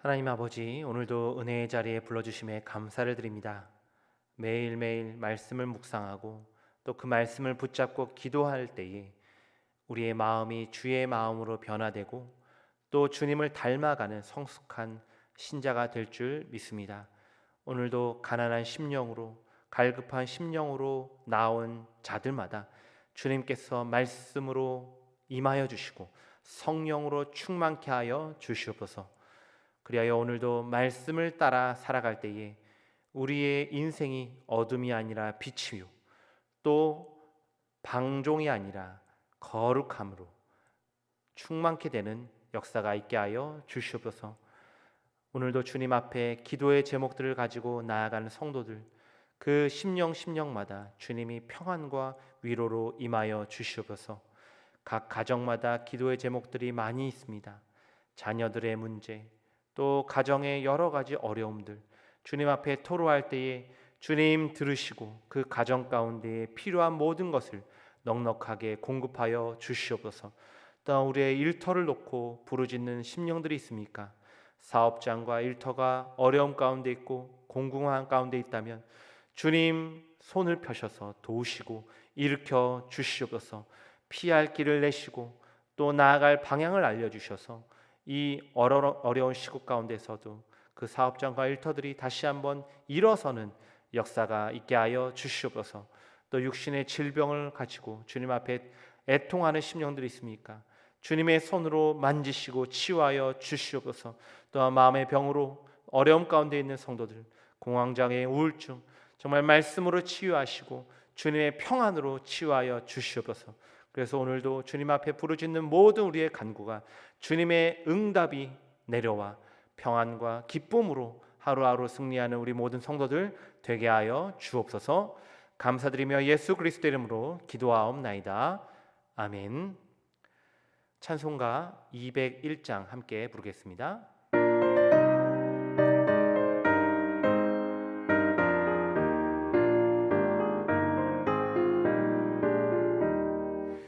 하나님 아버지, 오늘도 은혜의 자리에 불러주심에 감사를 드립니다. 매일매일 말씀을 묵상하고 또 그 말씀을 붙잡고 기도할 때에 우리의 마음이 주의 마음으로 변화되고 또 주님을 닮아가는 성숙한 신자가 될 줄 믿습니다. 오늘도 가난한 심령으로, 갈급한 심령으로 나온 자들마다 주님께서 말씀으로 임하여 주시고 성령으로 충만케 하여 주시옵소서. 그리하여 오늘도 말씀을 따라 살아갈 때에 우리의 인생이 어둠이 아니라 빛이요, 또 방종이 아니라 거룩함으로 충만케 되는 역사가 있게 하여 주시옵소서. 오늘도 주님 앞에 기도의 제목들을 가지고 나아가는 성도들, 그 심령마다 주님이 평안과 위로로 임하여 주시옵소서. 각 가정마다 기도의 제목들이 많이 있습니다. 자녀들의 문제, 또 가정의 여러 가지 어려움들 주님 앞에 토로할 때에 주님 들으시고 그 가정 가운데에 필요한 모든 것을 넉넉하게 공급하여 주시옵소서. 또 우리의 일터를 놓고 부르짖는 심령들이 있습니까? 사업장과 일터가 어려움 가운데 있고 공공한 가운데 있다면 주님 손을 펴셔서 도우시고 일으켜 주시옵소서. 피할 길을 내시고 또 나아갈 방향을 알려주셔서 이 어려운 시국 가운데서도 그 사업장과 일터들이 다시 한번 일어서는 역사가 있게 하여 주시옵소서. 또 육신의 질병을 가지고 주님 앞에 애통하는 심령들이 있습니까? 주님의 손으로 만지시고 치유하여 주시옵소서. 또 마음의 병으로 어려움 가운데 있는 성도들, 공황장애, 우울증 정말 말씀으로 치유하시고 주님의 평안으로 치유하여 주시옵소서. 그래서 오늘도 주님 앞에 부르짖는 모든 우리의 간구가 주님의 응답이 내려와 평안과 기쁨으로 하루하루 승리하는 우리 모든 성도들 되게 하여 주옵소서. 감사드리며 예수 그리스도 이름으로 기도하옵나이다. 아멘. 찬송가 201장 함께 부르겠습니다.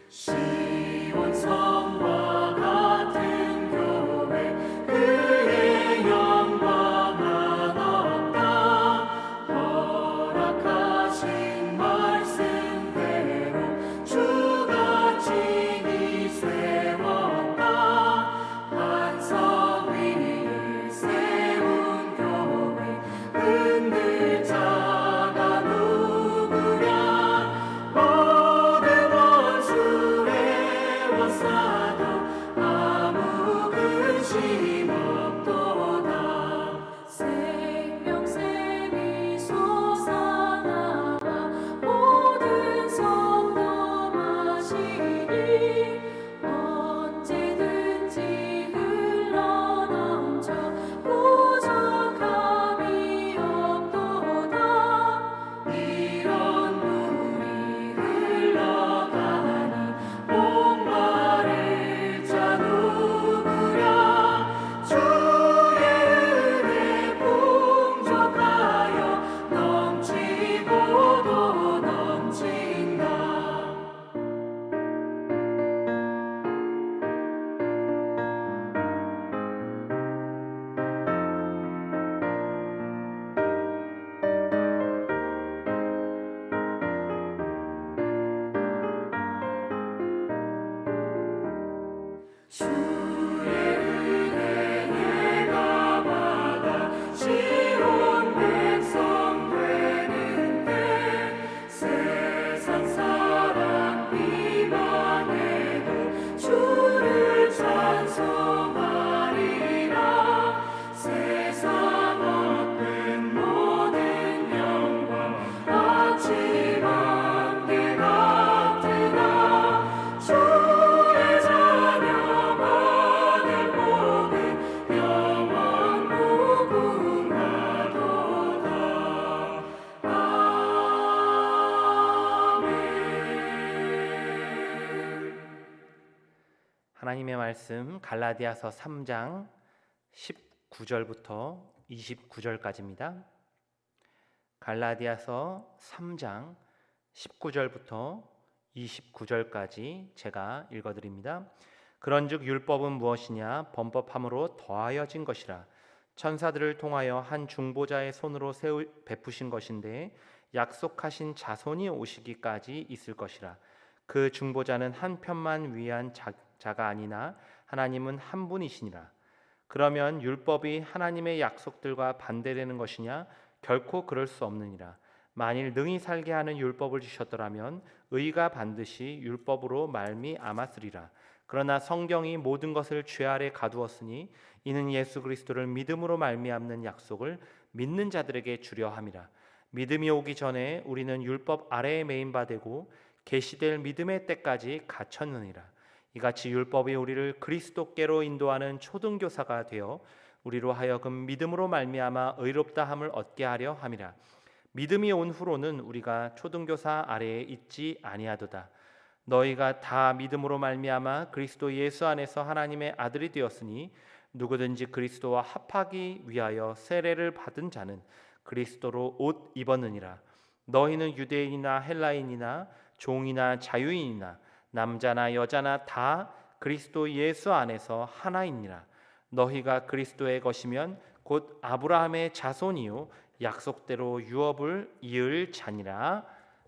시온성과 같은 교회 그의 영광은 없다. 허락하신 말씀대로 주가 친히 세웠다. 반석 위에 세운 교회 흔들 자가 누구랴. 모든 원수의 원사도 아무 근심 없도다. 생명샘이 솟아나와 모든 성도 마시니 언제든지 흘러넘쳐 부족함이 없도다. 이런 물이 흘러가니 목마를 자 누구랴. 주의 은혜 풍족하여 넘치고도 넘친다. 주의 은혜 내가 받아 시온 백성 되는데 세상 사람 비방해도 주를 찬송하리라. 세상 얻는 모든 영광 아침 안개 같으나 주의 자녀 받을 복은 영원 무궁하도다. 아멘. 하나님의 말씀 갈라디아서 3장 19절부터 29절까지입니다. 갈라디아서 3장 19절부터 29절까지 제가 읽어드립니다. 그런즉 율법은 무엇이냐? 범법함으로 더하여진 것이라. 천사들을 통하여 한 중보자의 손으로 베푸신 것인데 약속하신 자손이 오시기까지 있을 것이라. 그 중보자는 한 편만 위한 자가 아니나 하나님은 한 분이시니라. 그러면 율법이 하나님의 약속들과 반대되는 것이냐? 결코 그럴 수 없느니라. 만일 능히 살게 하는 율법을 주셨더라면 의가 반드시 율법으로 말미암았으리라. 그러나 성경이 모든 것을 죄 아래 가두었으니 이는 예수 그리스도를 믿음으로 말미암는 약속을 믿는 자들에게 주려 함이라. 믿음이 오기 전에 우리는 율법 아래에 매인 바 되고 계시될 믿음의 때까지 갇혔느니라. 이같이 율법이 우리를 그리스도께로 인도하는 초등교사가 되어 우리로 하여금 믿음으로 말미암아 의롭다함을 얻게 하려 함이라. 믿음이 온 후로는 우리가 초등교사 아래에 있지 아니하도다. 너희가 다 믿음으로 말미암아 그리스도 예수 안에서 하나님의 아들이 되었으니 누구든지 그리스도와 합하기 위하여 세례를 받은 자는 그리스도로 옷 입었느니라. 너희는 유대인이나 헬라인이나 종이나 자유인이나 남자나 여자나 다 그리스도 예수 안에서 하나이니라. 너희가 그리스도의 것이면 곧 아브라함의 자손이요 약속대로 유업을 이을 자니라.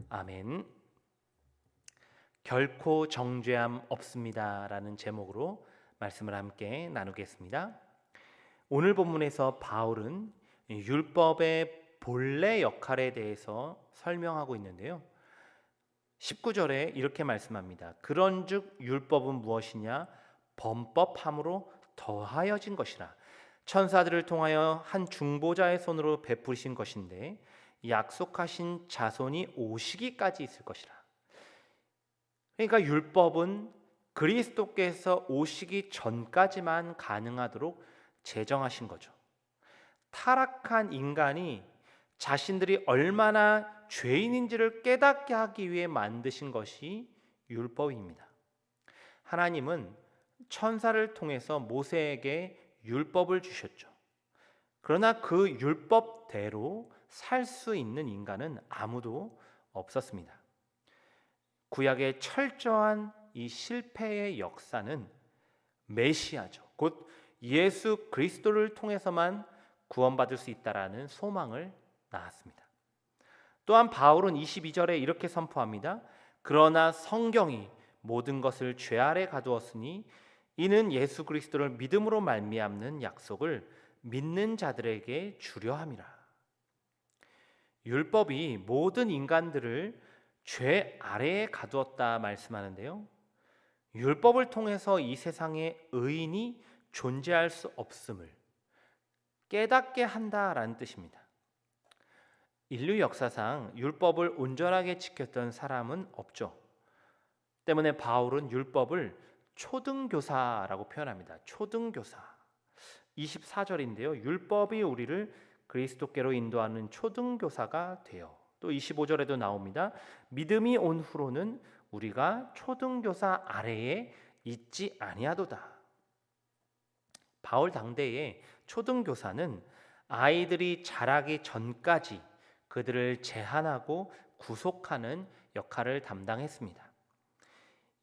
아멘. 결코 정죄함 없습니다라는 제목으로 말씀을 함께 나누겠습니다. 오늘 본문에서 바울은 율법의 본래 역할에 대해서 설명하고 있는데요. 19절에 이렇게 말씀합니다. 그런즉 율법은 무엇이냐? 범법함으로 더하여진 것이라. 천사들을 통하여 한 중보자의 손으로 베푸신 것인데 약속하신 자손이 오시기까지 있을 것이라. 그러니까 율법은 그리스도께서 오시기 전까지만 가능하도록 제정하신 거죠. 타락한 인간이 자신들이 얼마나 죄인인지를 깨닫게 하기 위해 만드신 것이 율법입니다. 하나님은 천사를 통해서 모세에게 율법을 주셨죠. 그러나 그 율법대로 살 수 있는 인간은 아무도 없었습니다. 구약의 철저한 이 실패의 역사는 메시아죠. 곧 예수 그리스도를 통해서만 구원받을 수 있다라는 소망을 낳았습니다. 또한 바울은 22절에 이렇게 선포합니다. 그러나 성경이 모든 것을 죄 아래 가두었으니 이는 예수 그리스도를 믿음으로 말미암는 약속을 믿는 자들에게 주려 함이라. 율법이 모든 인간들을 죄 아래에 가두었다 말씀하는데요. 율법을 통해서 이 세상에 의인이 존재할 수 없음을 깨닫게 한다라는 뜻입니다. 인류 역사상 율법을 온전하게 지켰던 사람은 없죠. 때문에 바울은 율법을 초등교사라고 표현합니다. 초등교사. 24절인데요. 율법이 우리를 그리스도께로 인도하는 초등교사가 되어. 또 25절에도 나옵니다. 믿음이 온 후로는 우리가 초등교사 아래에 있지 아니하도다. 바울 당대의 초등교사는 아이들이 자라기 전까지 그들을 제한하고 구속하는 역할을 담당했습니다.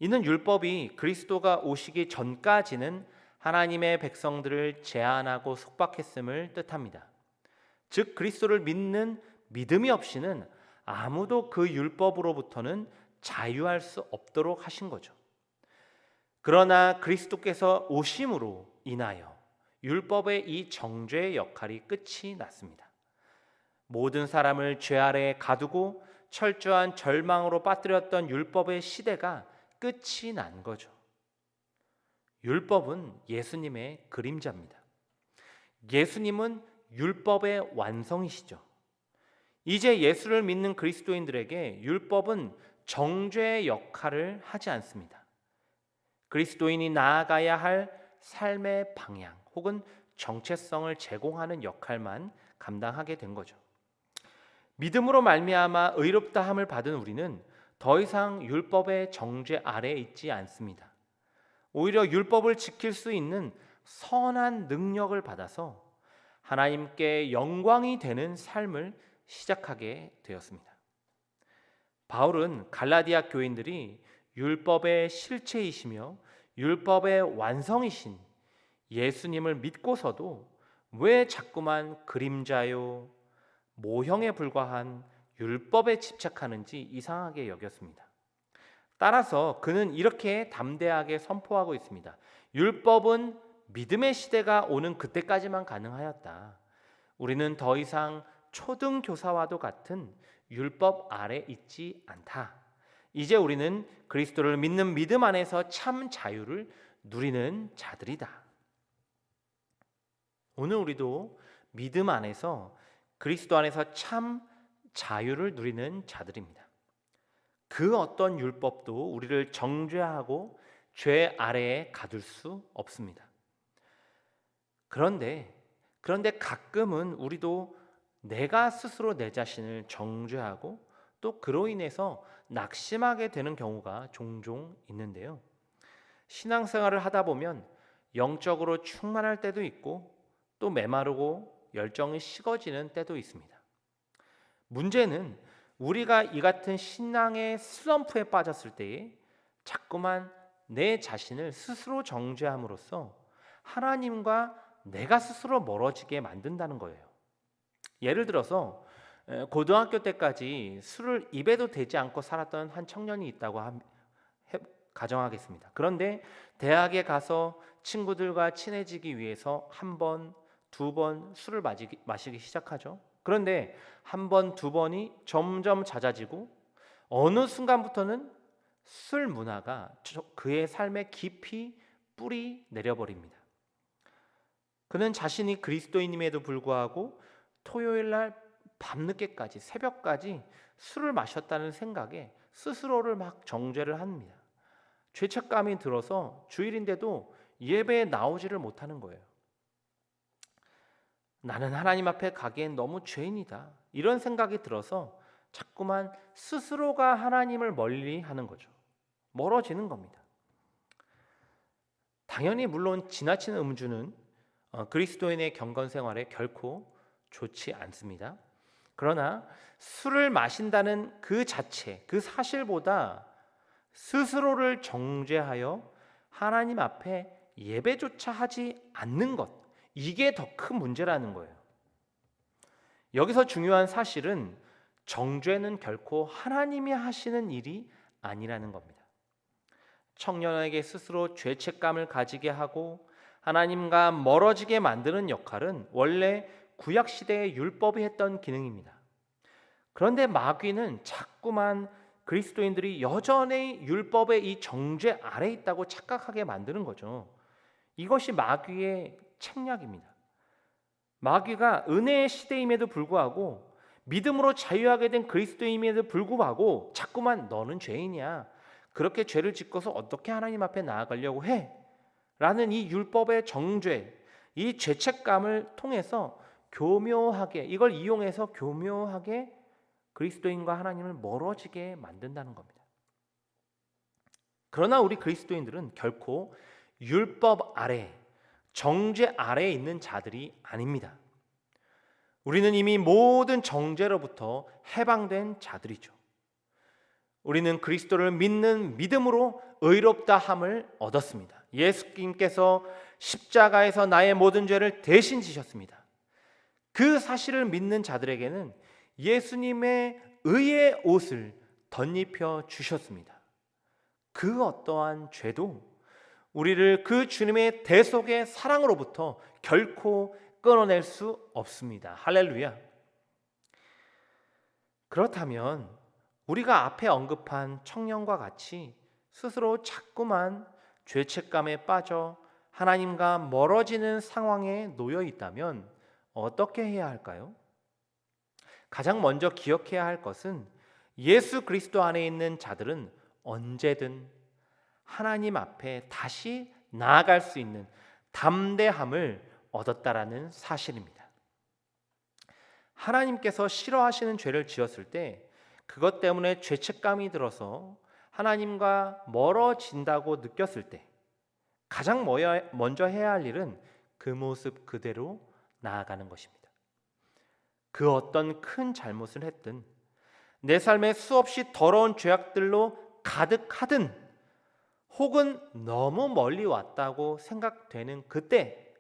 이는 율법이 그리스도가 오시기 전까지는 하나님의 백성들을 제한하고 속박했음을 뜻합니다. 즉 그리스도를 믿는 믿음이 없이는 아무도 그 율법으로부터는 자유할 수 없도록 하신 거죠. 그러나 그리스도께서 오심으로 인하여 율법의 이 정죄의 역할이 끝이 났습니다. 모든 사람을 죄 아래에 가두고 철저한 절망으로 빠뜨렸던 율법의 시대가 끝이 난 거죠. 율법은 예수님의 그림자입니다. 예수님은 율법의 완성이시죠. 이제 예수를 믿는 그리스도인들에게 율법은 정죄의 역할을 하지 않습니다. 그리스도인이 나아가야 할 삶의 방향 혹은 정체성을 제공하는 역할만 감당하게 된 거죠. 믿음으로 말미암아 의롭다함을 받은 우리는 더 이상 율법의 정죄 아래에 있지 않습니다. 오히려 율법을 지킬 수 있는 선한 능력을 받아서 하나님께 영광이 되는 삶을 시작하게 되었습니다. 바울은 갈라디아 교인들이 율법의 실체이시며 율법의 완성이신 예수님을 믿고서도 왜 자꾸만 그림자요, 모형에 불과한 율법에 집착하는지 이상하게 여겼습니다. 따라서 그는 이렇게 담대하게 선포하고 있습니다. 율법은 믿음의 시대가 오는 그때까지만 가능하였다. 우리는 더 이상 초등교사와도 같은 율법 아래 있지 않다. 이제 우리는 그리스도를 믿는 믿음 안에서 참 자유를 누리는 자들이다. 오늘 우리도 믿음 안에서 그리스도 안에서 참 자유를 누리는 자들입니다. 그 어떤 율법도 우리를 정죄하고 죄 아래에 가둘 수 없습니다. 그런데 가끔은 우리도 내가 스스로 내 자신을 정죄하고 또 그로 인해서 낙심하게 되는 경우가 종종 있는데요. 신앙생활을 하다 보면 영적으로 충만할 때도 있고 또 메마르고 열정이 식어지는 때도 있습니다. 문제는 우리가 이 같은 신앙의 슬럼프에 빠졌을 때에 자꾸만 내 자신을 스스로 정죄함으로써 하나님과 내가 스스로 멀어지게 만든다는 거예요. 예를 들어서 고등학교 때까지 술을 입에도 대지 않고 살았던 한 청년이 있다고 가정하겠습니다. 그런데 대학에 가서 친구들과 친해지기 위해서 한 번, 두 번 술을 마시기 시작하죠. 그런데 한 번, 두 번이 점점 잦아지고 어느 순간부터는 술 문화가 그의 삶에 깊이 뿌리 내려버립니다. 그는 자신이 그리스도인임에도 불구하고 토요일 날 밤늦게까지 새벽까지 술을 마셨다는 생각에 스스로를 막 정죄를 합니다. 죄책감이 들어서 주일인데도 예배에 나오지를 못하는 거예요. 나는 하나님 앞에 가기엔 너무 죄인이다. 이런 생각이 들어서 자꾸만 스스로가 하나님을 멀리하는 거죠. 멀어지는 겁니다. 당연히 물론 지나친 음주는 그리스도인의 경건 생활에 결코 좋지 않습니다. 그러나 술을 마신다는 그 자체, 그 사실보다 스스로를 정죄하여 하나님 앞에 예배조차 하지 않는 것, 이게 더 큰 문제라는 거예요. 여기서 중요한 사실은 정죄는 결코 하나님이 하시는 일이 아니라는 겁니다. 청년에게 스스로 죄책감을 가지게 하고 하나님과 멀어지게 만드는 역할은 원래 구약 시대의 율법이 했던 기능입니다. 그런데 마귀는 자꾸만 그리스도인들이 여전히 율법의 이 정죄 아래 있다고 착각하게 만드는 거죠. 이것이 마귀의 책략입니다. 마귀가 은혜의 시대임에도 불구하고 믿음으로 자유하게 된 그리스도임에도 불구하고 자꾸만 너는 죄인이야. 그렇게 죄를 짓고서 어떻게 하나님 앞에 나아가려고 해? 라는 이 율법의 정죄, 이 죄책감을 통해서 교묘하게 이걸 이용해서 교묘하게 그리스도인과 하나님을 멀어지게 만든다는 겁니다. 그러나 우리 그리스도인들은 결코 율법 아래, 정죄 아래에 있는 자들이 아닙니다. 우리는 이미 모든 정죄로부터 해방된 자들이죠. 우리는 그리스도를 믿는 믿음으로 의롭다함을 얻었습니다. 예수님께서 십자가에서 나의 모든 죄를 대신 지셨습니다. 그 사실을 믿는 자들에게는 예수님의 의의 옷을 덧입혀 주셨습니다. 그 어떠한 죄도 우리를 그 주님의 대속의 사랑으로부터 결코 끊어낼 수 없습니다. 할렐루야. 그렇다면 우리가 앞에 언급한 청년과 같이 스스로 자꾸만 죄책감에 빠져 하나님과 멀어지는 상황에 놓여 있다면 어떻게 해야 할까요? 가장 먼저 기억해야 할 것은 예수 그리스도 안에 있는 자들은 언제든 하나님 앞에 다시 나아갈 수 있는 담대함을 얻었다라는 사실입니다. 하나님께서 싫어하시는 죄를 지었을 때 그것 때문에 죄책감이 들어서 하나님과 멀어진다고 느꼈을 때 가장 먼저 해야 할 일은 그 모습 그대로 나아가는 것입니다. 그 어떤 큰 잘못을 했든 내 삶에 수없이 더러운 죄악들로 가득하든 혹은 너무 멀리 왔다고 생각되는 그때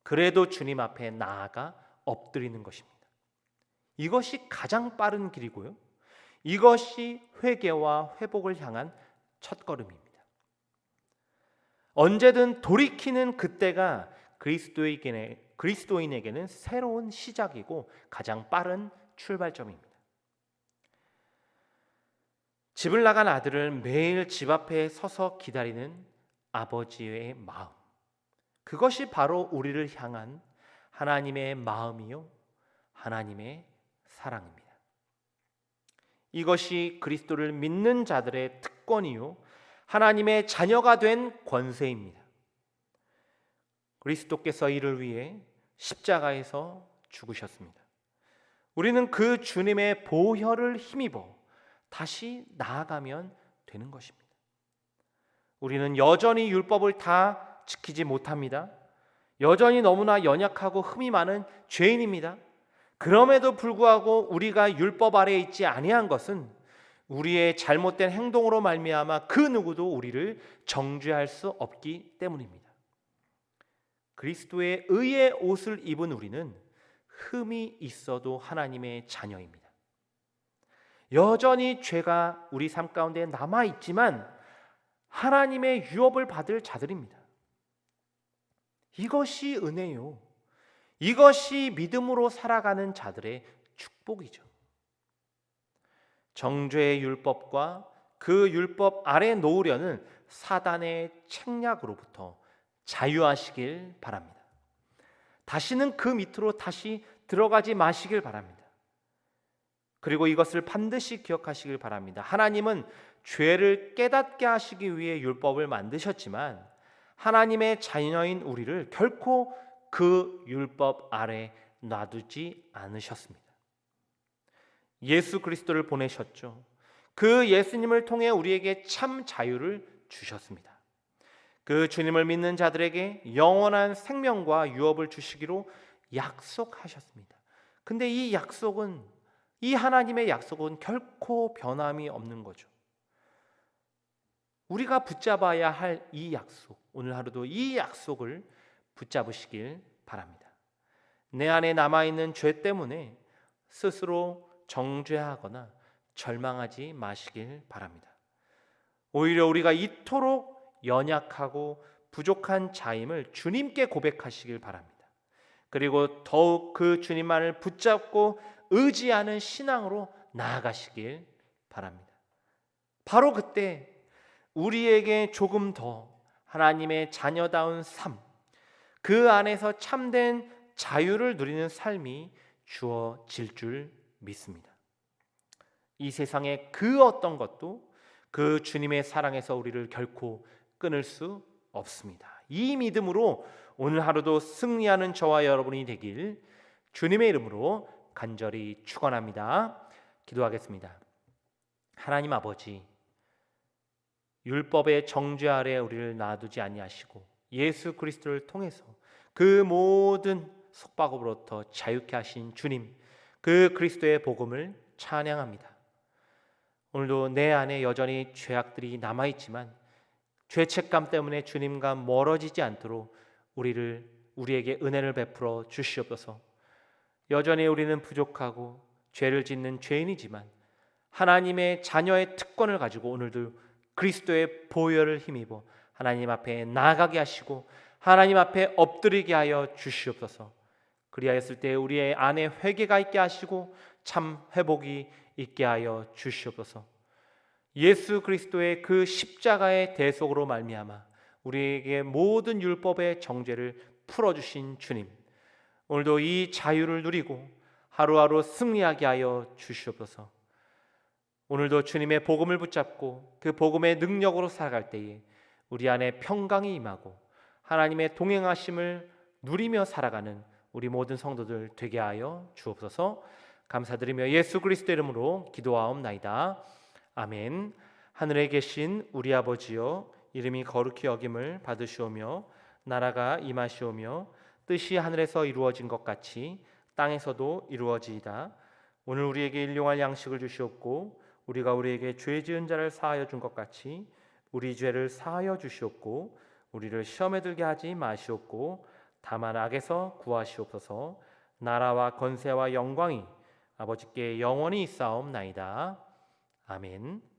그래도 주님 앞에 나아가 엎드리는 것입니다. 이것이 가장 빠른 길이고요. 이것이 회개와 회복을 향한 첫걸음입니다. 언제든 돌이키는 그때가 그리스도인에게는 새로운 시작이고 가장 빠른 출발점입니다. 집을 나간 아들을 매일 집 앞에 서서 기다리는 아버지의 마음, 그것이 바로 우리를 향한 하나님의 마음이요 하나님의 사랑입니다. 이것이 그리스도를 믿는 자들의 특권이요 하나님의 자녀가 된 권세입니다. 그리스도께서 이를 위해 십자가에서 죽으셨습니다. 우리는 그 주님의 보혈을 힘입어 다시 나아가면 되는 것입니다. 우리는 여전히 율법을 다 지키지 못합니다. 여전히 너무나 연약하고 흠이 많은 죄인입니다. 그럼에도 불구하고 우리가 율법 아래에 있지 아니한 것은 우리의 잘못된 행동으로 말미암아 그 누구도 우리를 정죄할 수 없기 때문입니다. 그리스도의 의의 옷을 입은 우리는 흠이 있어도 하나님의 자녀입니다. 여전히 죄가 우리 삶 가운데 남아 있지만 하나님의 유업을 받을 자들입니다. 이것이 은혜요. 이것이 믿음으로 살아가는 자들의 축복이죠. 정죄의 율법과 그 율법 아래 놓으려는 사단의 책략으로부터 자유하시길 바랍니다. 다시는 그 밑으로 다시 들어가지 마시길 바랍니다. 그리고 이것을 반드시 기억하시길 바랍니다. 하나님은 죄를 깨닫게 하시기 위해 율법을 만드셨지만 하나님의 자녀인 우리를 결코 그 율법 아래 놔두지 않으셨습니다. 예수 그리스도를 보내셨죠. 그 예수님을 통해 우리에게 참 자유를 주셨습니다. 그 주님을 믿는 자들에게 영원한 생명과 유업을 주시기로 약속하셨습니다. 근데 이 하나님의 약속은 결코 변함이 없는 거죠. 우리가 붙잡아야 할 이 약속, 오늘 하루도 이 약속을 붙잡으시길 바랍니다. 내 안에 남아있는 죄 때문에 스스로 정죄하거나 절망하지 마시길 바랍니다. 오히려 우리가 이토록 연약하고 부족한 자임을 주님께 고백하시길 바랍니다. 그리고 더욱 그 주님만을 붙잡고 의지하는 신앙으로 나아가시길 바랍니다. 바로 그때 우리에게 조금 더 하나님의 자녀다운 삶, 그 안에서 참된 자유를 누리는 삶이 주어질 줄 믿습니다. 이 세상의 그 어떤 것도 그 주님의 사랑에서 우리를 결코 끊을 수 없습니다. 이 믿음으로 오늘 하루도 승리하는 저와 여러분이 되길 주님의 이름으로 간절히 축원합니다. 기도하겠습니다. 하나님 아버지, 율법의 정죄 아래 우리를 놔두지 아니하시고 예수 그리스도를 통해서 그 모든 속박으로부터 자유케 하신 주님, 그 그리스도의 복음을 찬양합니다. 오늘도 내 안에 여전히 죄악들이 남아있지만 죄책감 때문에 주님과 멀어지지 않도록 우리에게 은혜를 베풀어 주시옵소서. 여전히 우리는 부족하고 죄를 짓는 죄인이지만 하나님의 자녀의 특권을 가지고 오늘도 그리스도의 보혈을 힘입어 하나님 앞에 나아가게 하시고 하나님 앞에 엎드리게 하여 주시옵소서. 그리하였을 때 우리의 안에 회개가 있게 하시고 참 회복이 있게 하여 주시옵소서. 예수 그리스도의 그 십자가의 대속으로 말미암아 우리에게 모든 율법의 정죄를 풀어주신 주님, 오늘도 이 자유를 누리고 하루하루 승리하게 하여 주시옵소서. 오늘도 주님의 복음을 붙잡고 그 복음의 능력으로 살아갈 때에 우리 안에 평강이 임하고 하나님의 동행하심을 누리며 살아가는 우리 모든 성도들 되게 하여 주옵소서. 감사드리며 예수 그리스도 이름으로 기도하옵나이다. 아멘. 하늘에 계신 우리 아버지여, 이름이 거룩히 여김을 받으시오며 나라가 임하시오며 뜻이 하늘에서 이루어진 것 같이 땅에서도 이루어지이다. 오늘 우리에게 일용할 양식을 주시옵고 우리가 우리에게 죄 지은 자를 사하여 준 것 같이 우리 죄를 사하여 주시옵고 우리를 시험에 들게 하지 마시옵고 다만 악에서 구하시옵소서. 나라와 권세와 영광이 아버지께 영원히 있사옵나이다. 아멘.